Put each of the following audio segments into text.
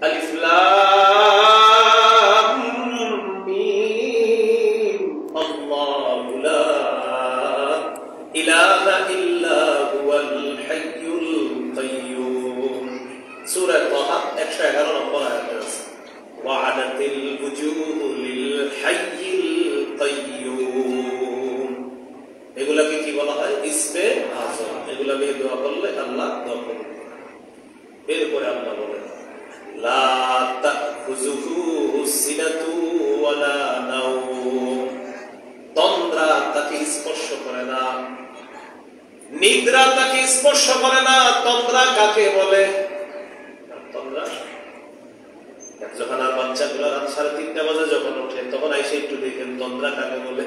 আলিফ লাম মিম আল্লাহু লা ইলাহা ইল্লা হুয়াল হাইয়ুল কাইয়্যুম। সূরা তাহা 111 নম্বর আয়াতে আছে ওয়া'আদাতিল বুজুহু লিল হাইয়িল কাইয়্যুম। এগুলাকে কি বলা হয়? ইসমে আযম। এগুলা দিয়ে দোয়া করলে আল্লাহ দোয়া কবুল করেন। এরপরে আল্লাহ বলেন লা তাখুযুহু সিনাতু ওয়ালা নাওম। তন্দ্রা তাকে স্পর্শ করে না, নিদ্রা তাকে স্পর্শ করে না। তন্দ্রা কাকে বলে? তন্দ্রা যখন আর বাচ্চাগুলো রাত 3:30 বাজে যখন ওঠে তখন আইসে একটু দেখেন তন্দ্রা কাকে বলে।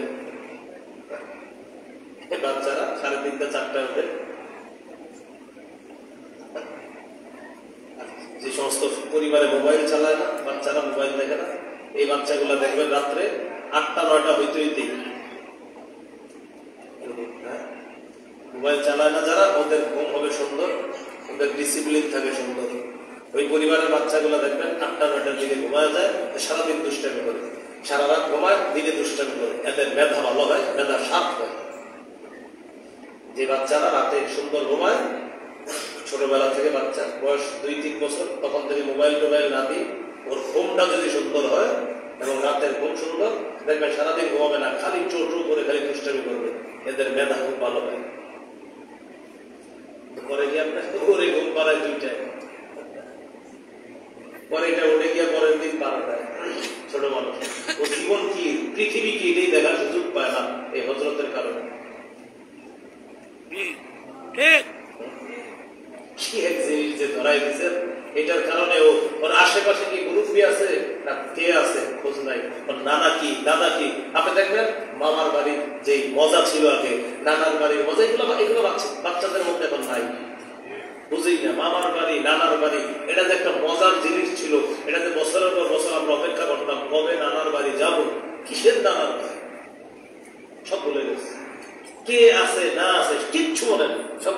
বাচ্চারা 3:30 4টা ওঠে, যে সমস্ত পরিবারে মোবাইল চালায় না, বাচ্চারা মোবাইল দেখে না, এই বাচ্চাগুলো দেখবেন রাত্রে 8টা 9টা হইতেই দেখি মোবাইল চালায় না যারা, ওদের ঘুম হবে সুন্দর, ওদের ডিসিপ্লিন থাকে সুন্দর। ওই পরিবারের বাচ্চাগুলো দেখবেন 8টা 9টার দিকে ঘুমায় যায়, সারাদিন দুষ্টামি করে, সারা রাত ঘুমায়, দিনে দুষ্টামি করে। এদের মেধা ভালো হয়, মেধা শার্প হয়। যে বাচ্চারা রাতে সুন্দর ঘুমায়, ছোটবেলা থেকে বাচ্চা বয়স 2-3 বছর, তখন থেকে মোবাইল টোবাইল না দিয়ে ওর ঘুমটা যদি সুন্দর হয় এবং রাতের ঘুম সুন্দর, দেখবেন সারাদিন ঘুমাবে না, খালি চো চো করে খালি দুষ্টামি করবে। এদের মেধা খুব ভালো হয়। পরে গিয়ে আপনার ওরে ঘুম পাড়ায় 2টায়, পরে এটা উঠে গিয়ে পরের দিন 12টায়। ছোট মানুষ ও জীবন কি, পৃথিবী কি, এটাই দেখার সুযোগ পায় না এই হযরতের কারণে। কি এক জিনিস যে ধরাই দিচ্ছেন, এটার কারণে ওর আশেপাশে কি মুরব্বী আছে না কে আছে খোঁজ নাই, ওর নানা কি দাদা কি। আপনি দেখবেন মামার বাড়ির যে মজা ছিল আগে, নানার বাড়ির মজা, এগুলো বাচ্চাদের মধ্যে এখন নাই, বুঝেই না। মামার বাড়ি নানার বাড়ি এটা যে একটা মজার জিনিস ছিল, এটাতে বছরের পর বছর আমরা অপেক্ষা করতাম কবে নানার বাড়ি যাব। কিসের নানার বাড়ি সব ভুলে গেছে, কে আছে না আছে কিচ্ছু মনে নেই, সব